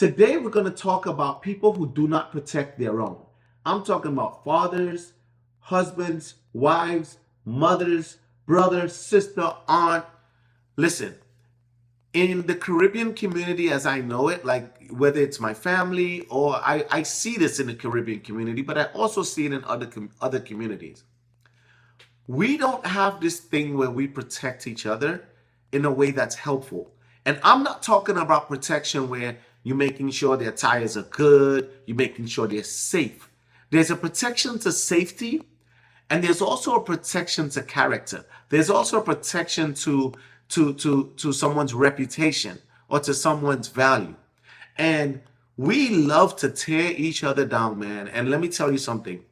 Today, we're going to talk about people who do not protect their own. I'm talking about fathers, husbands, wives, mothers, brother, sister, aunt. Listen, in the Caribbean community as I know it, like whether it's my family or I see this in the Caribbean community, but I also see it in other communities. We don't have this thing where we protect each other in a way that's helpful. And I'm not talking about protection where you're making sure their tires are good, you're making sure they're safe. There's a protection to safety, and there's also a protection to character. There's also a protection to someone's reputation or to someone's value. And we love to tear each other down, man. And let me tell you something.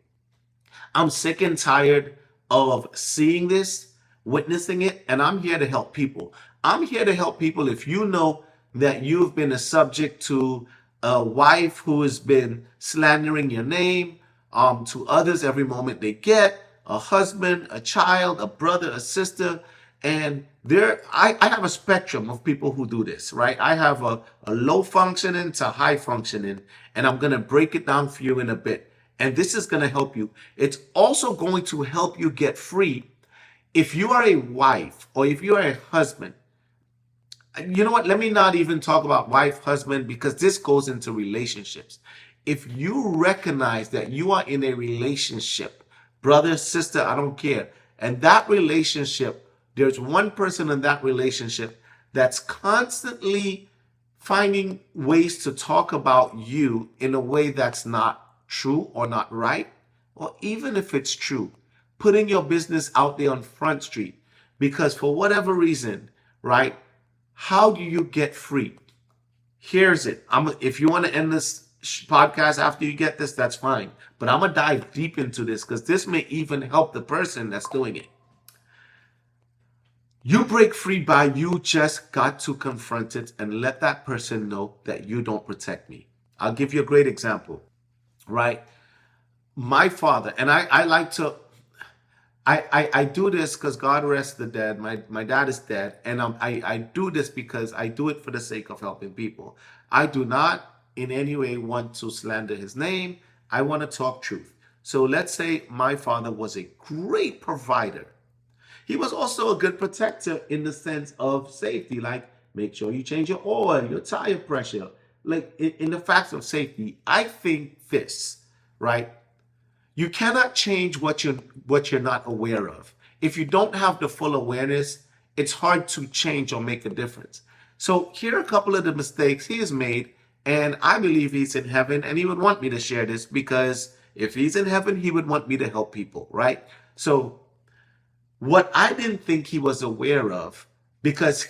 I'm sick and tired of seeing this, witnessing it, and I'm here to help people. I'm here to help people if you know that you've been a subject to a wife who has been slandering your name to others every moment they get, a husband, a child, a brother, a sister. And I have a spectrum of people who do this, right? I have a low functioning to high functioning, and I'm going to break it down for you in a bit. And this is going to help you. It's also going to help you get free if you are a wife or if you are a husband. You know what? Let me not even talk about wife, husband, because this goes into relationships. If you recognize that you are in a relationship, brother, sister, I don't care, and that relationship, there's one person in that relationship that's constantly finding ways to talk about you in a way that's not true or not right, or even if it's true, putting your business out there on Front Street because for whatever reason, right? How do you get free? Here's it. If you want to end this podcast after you get this, that's fine. But I'm going to dive deep into this because this may even help the person that's doing it. You break free by you just got to confront it and let that person know that you don't protect me. I'll give you a great example, right? My father, and I like to, I do this because God rest the dead. My dad is dead. And I do this because I do it for the sake of helping people. I do not in any way want to slander his name. I want to talk truth. So let's say my father was a great provider. He was also a good protector in the sense of safety, like make sure you change your oil, your tire pressure, like in the facts of safety. I think this, right? You cannot change what you're not aware of. If you don't have the full awareness, it's hard to change or make a difference. So here are a couple of the mistakes he has made, and I believe he's in heaven, and he would want me to share this because if he's in heaven, he would want me to help people, right? So what I didn't think he was aware of, because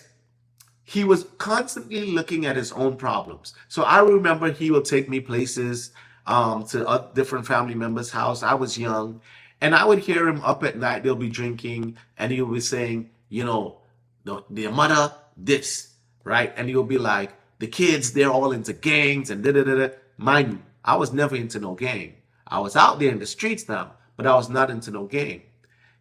he was constantly looking at his own problems. So I remember he would take me places to different family members' house. I was young, and I would hear him up at night. They'll be drinking, and he would be saying, you know, their mother this, right? And he'll be like, the kids, they're all into gangs and da da da da. Mind you, I was never into no gang. I was out there in the streets now, but I was not into no gang.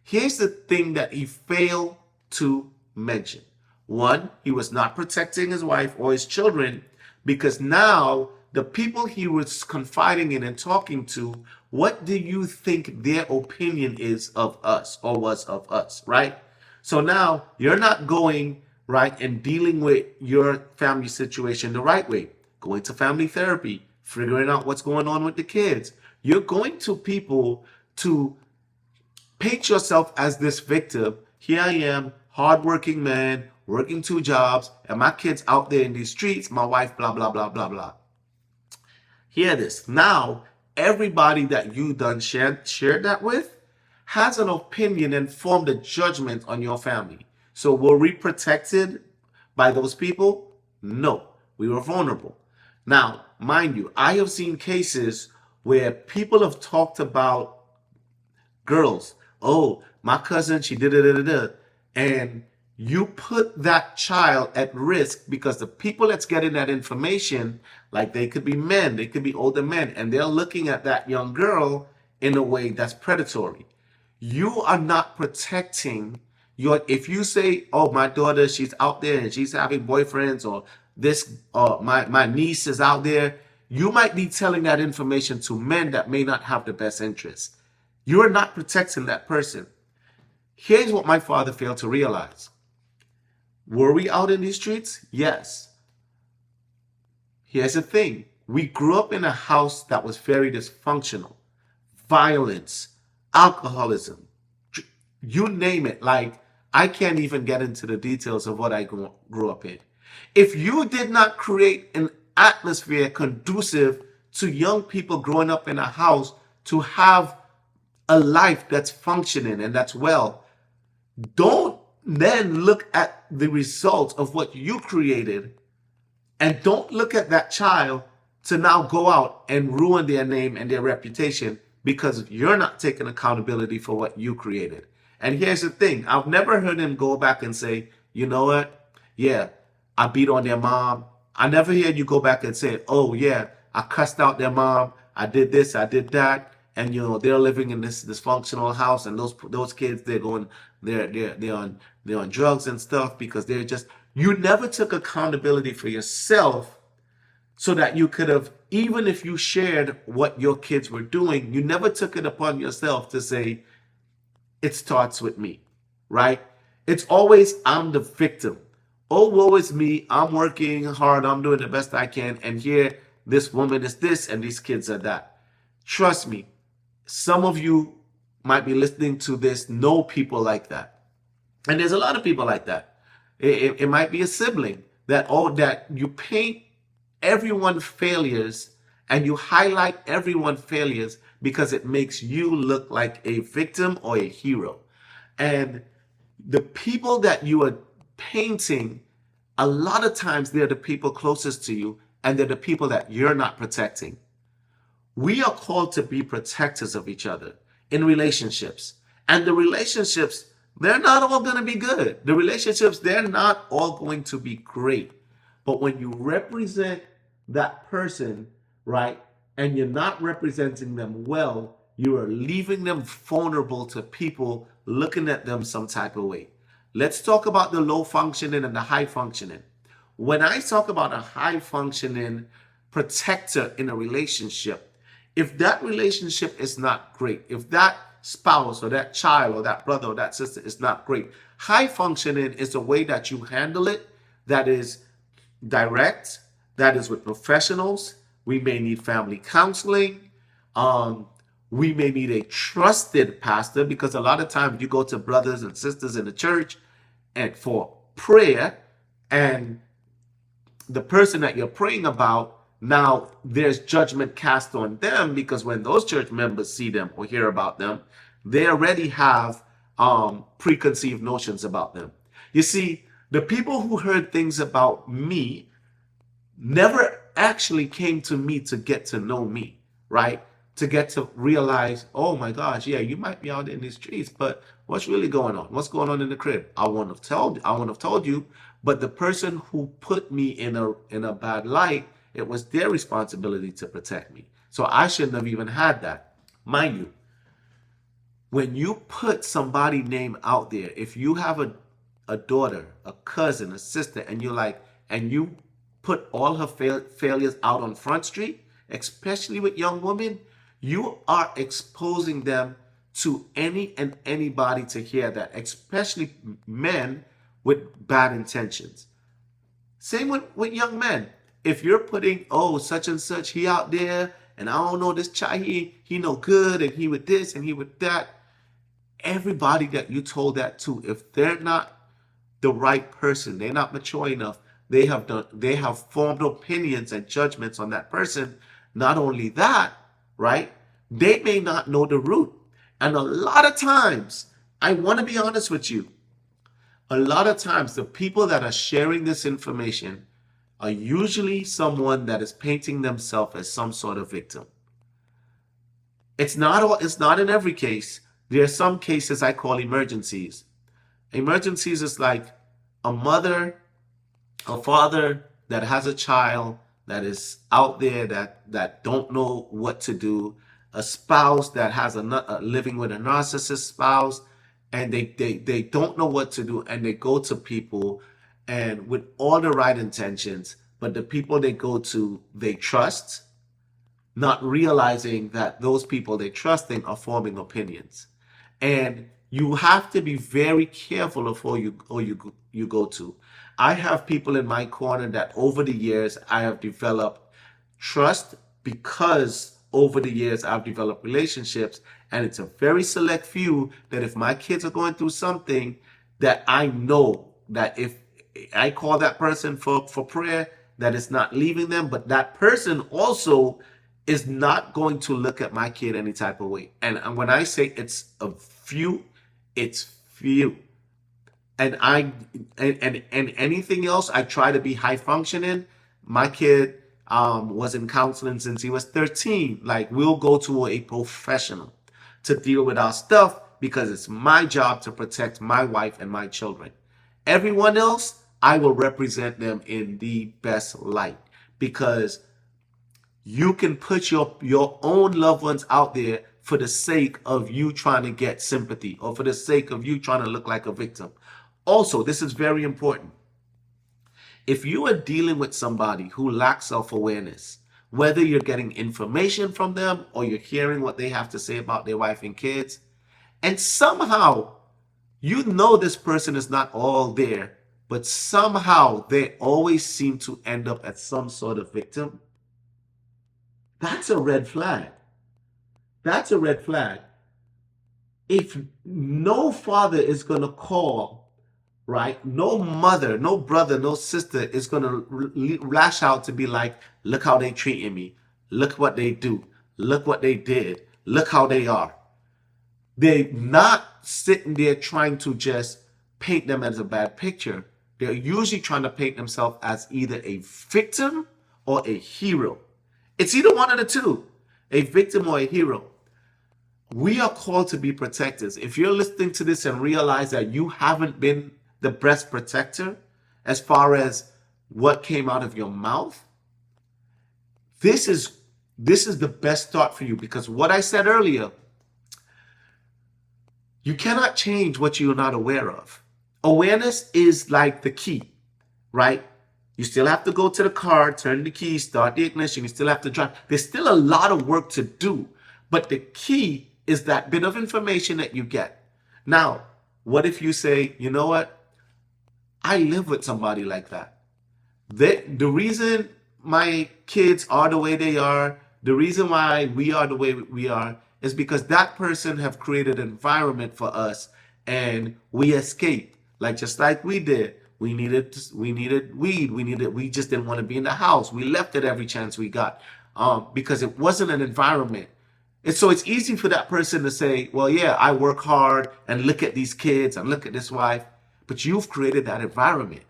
Here's the thing that he failed to mention. One, he was not protecting his wife or his children because now the people he was confiding in and talking to, what do you think their opinion is of us or was of us, right? So now you're not going, right, and dealing with your family situation the right way. Going to family therapy, figuring out what's going on with the kids. You're going to people to paint yourself as this victim. Here I am, hardworking man, working 2 jobs, and my kids out there in these streets, my wife, blah, blah, blah, blah, blah. Hear this. Now, everybody that you done shared that with has an opinion and formed a judgment on your family. So were we protected by those people? No, we were vulnerable. Now, mind you, I have seen cases where people have talked about girls. Oh, my cousin, she did it, and you put that child at risk because the people that's getting that information, like they could be men, they could be older men, and they're looking at that young girl in a way that's predatory. You are not protecting your, if you say, oh, my daughter, she's out there and she's having boyfriends or this my niece is out there. You might be telling that information to men that may not have the best interest. You're not protecting that person. Here's what my father failed to realize. Were we out in these streets? Yes. Here's the thing. We grew up in a house that was very dysfunctional. Violence, alcoholism, you name it. Like, I can't even get into the details of what I grew up in. If you did not create an atmosphere conducive to young people growing up in a house to have a life that's functioning and that's well, don't then look at the results of what you created, and don't look at that child to now go out and ruin their name and their reputation because you're not taking accountability for what you created. And here's the thing. I've never heard him go back and say, you know what? Yeah, I beat on their mom. I never heard you go back and say, oh yeah, I cussed out their mom. I did this, I did that. And they're living in this dysfunctional house, and those kids, they're on drugs and stuff because they're just, you never took accountability for yourself so that you could have, even if you shared what your kids were doing, you never took it upon yourself to say, it starts with me, right? It's always, I'm the victim. Oh, woe is me. I'm working hard. I'm doing the best I can. And here, this woman is this, and these kids are that. Trust me, some of you might be listening to this, know people like that. And there's a lot of people like that. It might be a sibling that you paint everyone failures and you highlight everyone failures because it makes you look like a victim or a hero. And the people that you are painting, a lot of times they're the people closest to you, and they're the people that you're not protecting. We are called to be protectors of each other in relationships. And the relationships, they're not all going to be good. The relationships, they're not all going to be great. But when you represent that person, right, and you're not representing them well, you are leaving them vulnerable to people looking at them some type of way. Let's talk about the low functioning and the high functioning. When I talk about a high functioning protector in a relationship, if that relationship is not great, if that spouse or that child or that brother or that sister is not great, high functioning is the way that you handle it, that is direct, that is with professionals. We may need family counseling. We may need a trusted pastor, because a lot of times you go to brothers and sisters in the church and for prayer, and the person that you're praying about, now there's judgment cast on them, because when those church members see them or hear about them, they already have preconceived notions about them. You see, the people who heard things about me never actually came to me to get to know me, right? To get to realize, oh my gosh, yeah, you might be out in the streets, but what's really going on? What's going on in the crib? I wouldn't have told you, but the person who put me in a bad light, it was their responsibility to protect me. So I shouldn't have even had that. Mind you, when you put somebody's name out there, if you have a daughter, a cousin, a sister, and you put all her failures out on Front Street, especially with young women, you are exposing them to any and anybody to hear that, especially men with bad intentions. Same with young men. If you're putting, oh, such and such, he out there, and I don't know, this child, he no good, and he with this, and he with that. Everybody that you told that to, if they're not the right person, they're not mature enough, they have formed opinions and judgments on that person. Not only that, right? They may not know the root. And a lot of times, I want to be honest with you, a lot of times the people that are sharing this information are usually someone that is painting themselves as some sort of victim. It's not in every case. There are some cases I call emergencies. Emergencies is like a mother, a father that has a child that is out there that don't know what to do, a spouse that has living with a narcissist spouse, and they don't know what to do, and they go to people, and with all the right intentions, but the people they go to, they trust, not realizing that those people they trusting are forming opinions. And you have to be very careful of who you go to. I have people in my corner that over the years I have developed trust, because over the years I've developed relationships, and it's a very select few that if my kids are going through something, that I know that if I call that person for prayer, that it's not leaving them, but that person also is not going to look at my kid any type of way. And when I say it's a few, it's few. And and anything else, I try to be high functioning. My kid was in counseling since he was 13. Like, we'll go to a professional to deal with our stuff, because it's my job to protect my wife and my children. Everyone else, I will represent them in the best light, because you can put your own loved ones out there for the sake of you trying to get sympathy, or for the sake of you trying to look like a victim. Also, this is very important. If you are dealing with somebody who lacks self-awareness, whether you're getting information from them or you're hearing what they have to say about their wife and kids, and somehow you know this person is not all there, but somehow they always seem to end up as some sort of victim, that's a red flag. That's a red flag. If no father is going to call, right? No mother, no brother, no sister is going to lash out to be like, look how they treating me. Look what they do. Look what they did. Look how they are. They're not sitting there trying to just paint them as a bad picture. They're usually trying to paint themselves as either a victim or a hero. It's either one of the two, a victim or a hero. We are called to be protectors. If you're listening to this and realize that you haven't been the best protector as far as what came out of your mouth, this is the best start for you, because what I said earlier, you cannot change what you're not aware of. Awareness is like the key, right? You still have to go to the car, turn the key, start the ignition. You still have to drive. There's still a lot of work to do, but the key is that bit of information that you get. Now, what if you say, you know what? I live with somebody like that. The reason my kids are the way they are, the reason why we are the way we are, is because that person have created an environment for us, and we escaped. Like, just like we did. We needed weed. We just didn't want to be in the house. We left it every chance we got, because it wasn't an environment. And so it's easy for that person to say, well, yeah, I work hard and look at these kids and look at this wife, but you've created that environment.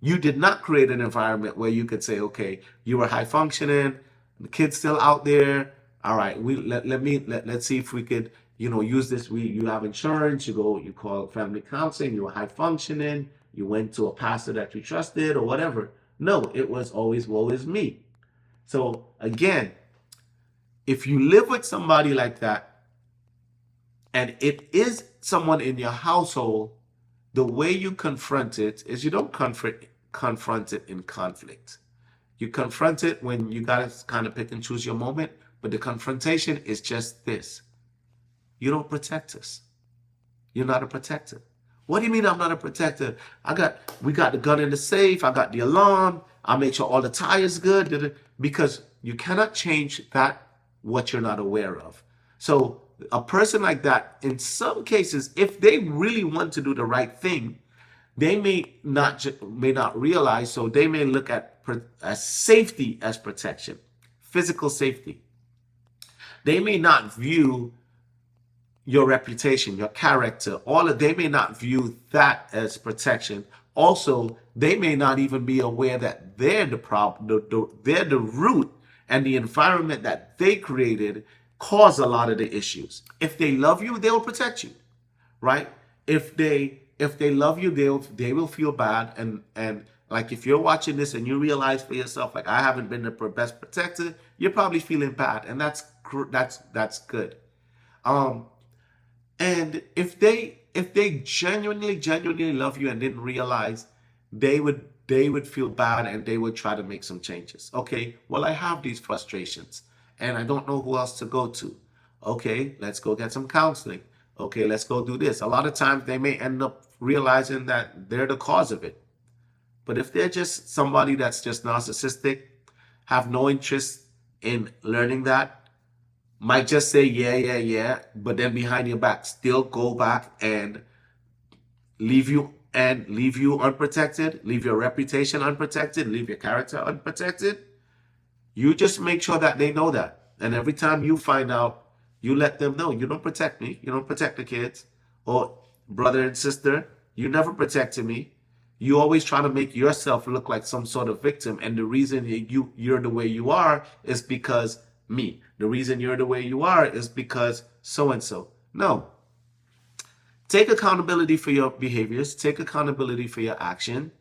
You did not create an environment where you could say, okay, you were high functioning, the kid's still out there. All right, let's see if we could, use this. You have insurance, you call family counseling, you were high functioning, you went to a pastor that you trusted or whatever. No, it was always, woe is me. So again, if you live with somebody like that, and it is someone in your household, the way you confront it is you don't confront it in conflict. You confront it when you got to kind of pick and choose your moment, but the confrontation is just this. You don't protect us. You're not a protector. What do you mean I'm not a protector? We got the gun in the safe. I got the alarm. I make sure all the tires good. Because you cannot change that, what you're not aware of. So a person like that, in some cases, if they really want to do the right thing, they may not realize. So they may look at as safety as protection, physical safety. They may not view your reputation, your character, they may not view that as protection. Also, they may not even be aware that they're the problem, they're the root, and the environment that they created caused a lot of the issues. If they love you, they'll protect you, right? If they love you, they will feel bad, and like, if you're watching this and you realize for yourself, like, I haven't been the best protector, you're probably feeling bad, and that's good. And if they genuinely love you and didn't realize, they would they would feel bad and they would try to make some changes. Okay, well, I have these frustrations and I don't know who else to go to. Okay, let's go get some counseling. Okay, let's go do this. A lot of times they may end up realizing that they're the cause of it. But if they're just somebody that's just narcissistic, have no interest in learning that, might just say, yeah, yeah, yeah, but then behind your back, still go back and leave you unprotected, leave your reputation unprotected, leave your character unprotected. You just make sure that they know that. And every time you find out, you let them know you don't protect me. You don't protect the kids. Or brother and sister, you never protected me. You always try to make yourself look like some sort of victim. And the reason you're the way you are is because me. The reason you're the way you are is because so and so. No. Take accountability for your behaviors. Take accountability for your action.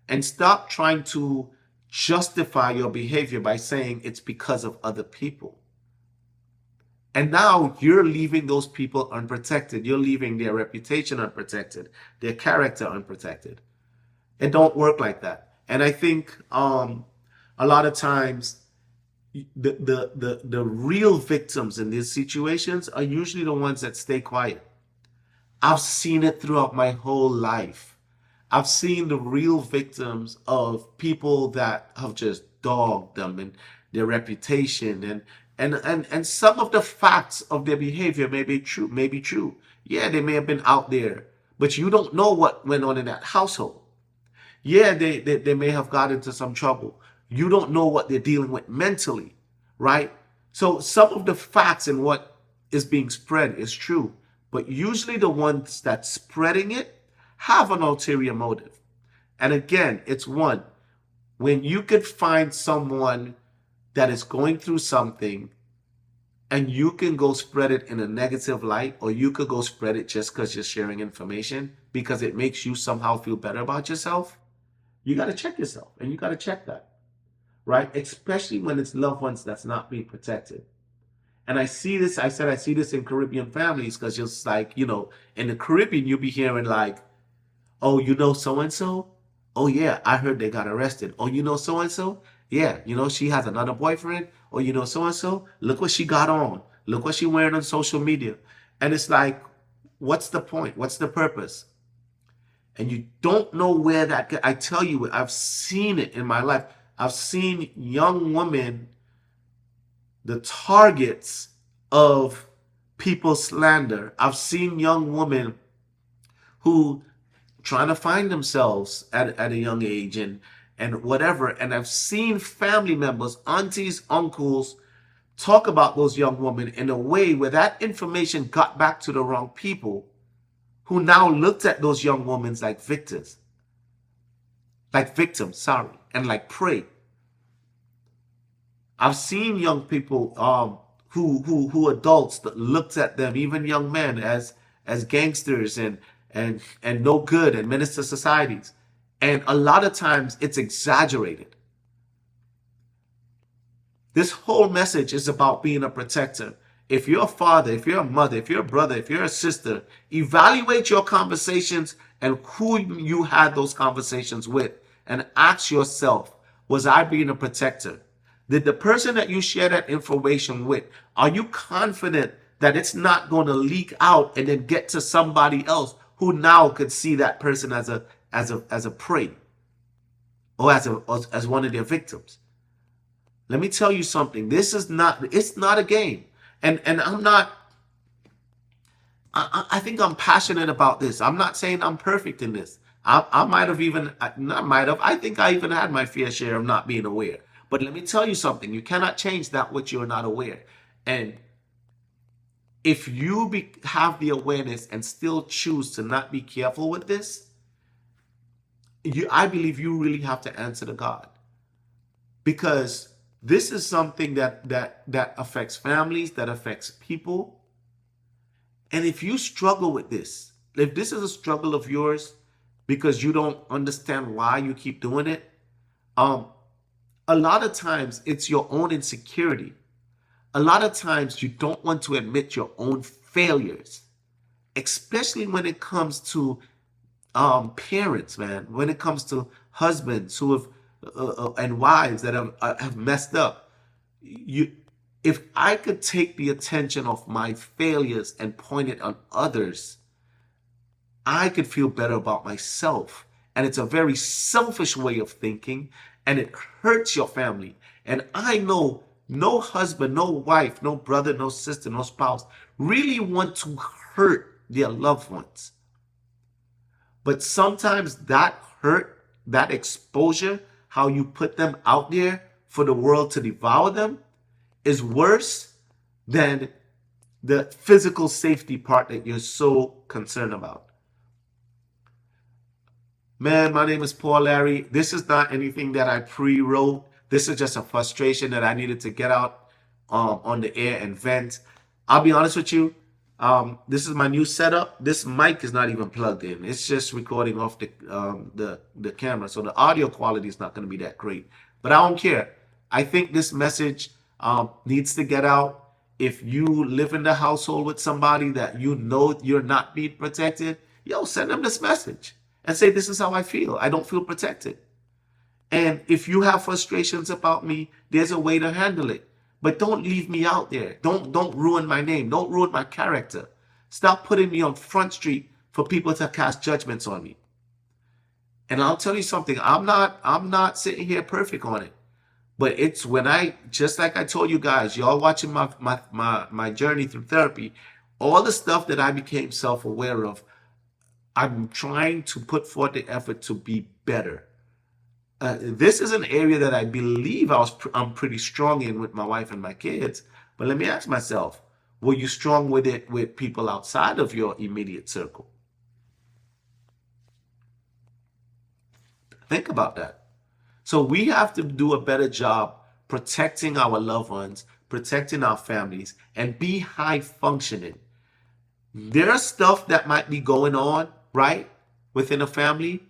And stop trying to justify your behavior by saying it's because of other people. And now you're leaving those people unprotected. You're leaving their reputation unprotected, their character unprotected. It don't work like that. And I think a lot of times the real victims in these situations are usually the ones that stay quiet. I've seen it throughout my whole life. I've seen the real victims of people that have just dogged them and their reputation and some of the facts of their behavior may be true. Yeah, they may have been out there, but you don't know what went on in that household. Yeah, they may have got into some trouble. You don't know what they're dealing with mentally, right? So some of the facts and what is being spread is true, but usually the ones that's spreading it have an ulterior motive. And again, it's one, when you could find someone that is going through something and you can go spread it in a negative light, or you could go spread it just because you're sharing information because it makes you somehow feel better about yourself, you got to check yourself and you got to check that, right? Especially when it's loved ones that's not being protected. And I see this, I see this in Caribbean families because just like, in the Caribbean, you'll be hearing like, oh, you know so-and-so? Oh, yeah, I heard they got arrested. Oh, you know so-and-so? Yeah, she has another boyfriend. Oh, you know so-and-so? Look what she got on. Look what she wearing on social media. And it's like, what's the point? What's the purpose? And you don't know where I tell you, I've seen it in my life. I've seen young women, the targets of people's slander. I've seen young women who trying to find themselves at a young age and whatever. And I've seen family members, aunties, uncles, talk about those young women in a way where that information got back to the wrong people who now looked at those young women like victims, and like prey. I've seen young people who adults that looked at them, even young men, as gangsters and no good and menace to societies. And a lot of times it's exaggerated. This whole message is about being a protector. If you're a father, if you're a mother, if you're a brother, if you're a sister, evaluate your conversations and who you had those conversations with and ask yourself, was I being a protector? Did the person that you share that information with, are you confident that it's not going to leak out and then get to somebody else who now could see that person as a prey or as one of their victims? Let me tell you something. It's not a game. And I think I'm passionate about this. I'm not saying I'm perfect in this. I think I even had my fair share of not being aware. But let me tell you something. You cannot change that which you're not aware. And if you have the awareness and still choose to not be careful with this, I believe you really have to answer to God. Because this is something that affects families, that affects people. And if you struggle with this, if this is a struggle of yours because you don't understand why you keep doing it, a lot of times it's your own insecurity. A lot of times you don't want to admit your own failures, especially when it comes to parents, man, when it comes to husbands who have and wives that have messed up. You, if I could take the attention of my failures and point it on others, I could feel better about myself. And it's a very selfish way of thinking, and it hurts your family. And I know no husband, no wife, no brother, no sister, no spouse really want to hurt their loved ones. But sometimes that hurt, that exposure, how you put them out there for the world to devour them, is worse than the physical safety part that you're so concerned about. Man, my name is Paul Larry. This is not anything that I pre-wrote. This is just a frustration that I needed to get out on the air and vent. I'll be honest with you. This is my new setup. This mic is not even plugged in. It's just recording off the camera. So the audio quality is not going to be that great. But I don't care. I think this message needs to get out. If you live in the household with somebody that you know you're not being protected, send them this message and say, this is how I feel. I don't feel protected. And if you have frustrations about me, there's a way to handle it. But don't leave me out there. Don't ruin my name. Don't ruin my character. Stop putting me on Front Street for people to cast judgments on me. And I'll tell you something, I'm not sitting here perfect on it. But it's when just like I told you guys, y'all watching my journey through therapy, all the stuff that I became self-aware of, I'm trying to put forth the effort to be better. This is an area that I believe I'm pretty strong in with my wife and my kids. But let me ask myself, were you strong with it with people outside of your immediate circle? Think about that. So we have to do a better job protecting our loved ones, protecting our families, and be high functioning. There's stuff that might be going on, right, within a family.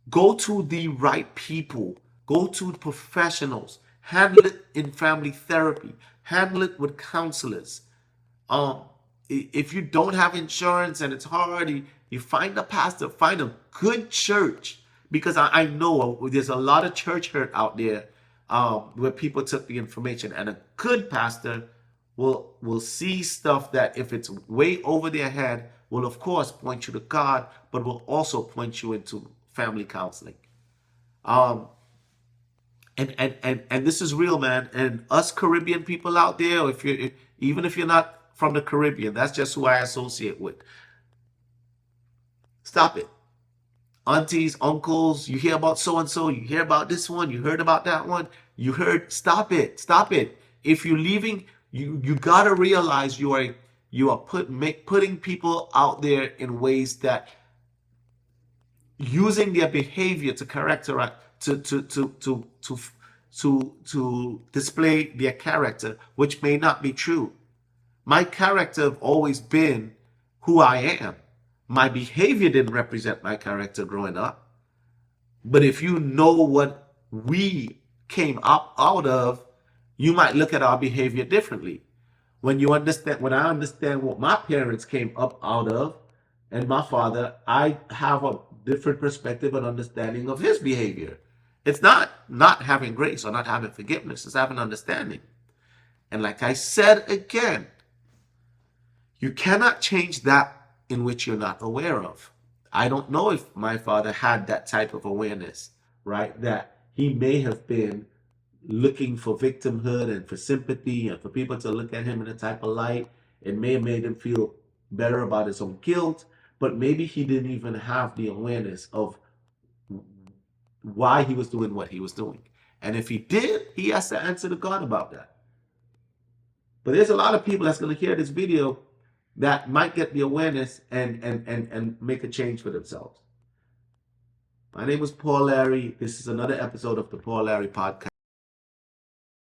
Go to the right people. Go to professionals. Handle it in family therapy. Handle it with counselors. If you don't have insurance and it's hard, you find a pastor, find a good church. Because I know there's a lot of church hurt out there where people took the information, and a good pastor will see stuff that if it's way over their head, will of course point you to God, but will also point you into family counseling. And this is real, man. And us Caribbean people out there, even if you're not from the Caribbean, that's just who I associate with. Stop it. Aunties, uncles, you hear about so-and-so, you hear about this one, you heard about that one, stop it. If you're leaving, you gotta realize you are putting people out there in ways that using their behavior to characterize, to display their character, which may not be true. My character have always been who I am. My behavior didn't represent my character growing up. But if you know what we came out of, you might look at our behavior differently. When I understand what my parents came up out of, and my father, I have a different perspective and understanding of his behavior. It's not having grace or not having forgiveness. It's having understanding. And like I said again, you cannot change that in which you're not aware of. I don't know if my father had that type of awareness, right? That he may have been looking for victimhood and for sympathy and for people to look at him in a type of light. It may have made him feel better about his own guilt, but maybe he didn't even have the awareness of why he was doing what he was doing. And if he did, he has to answer to God about that. But there's a lot of people that's going to hear this video that might get the awareness and make a change for themselves. My name is Paul Larry. This is another episode of the Paul Larry Podcast.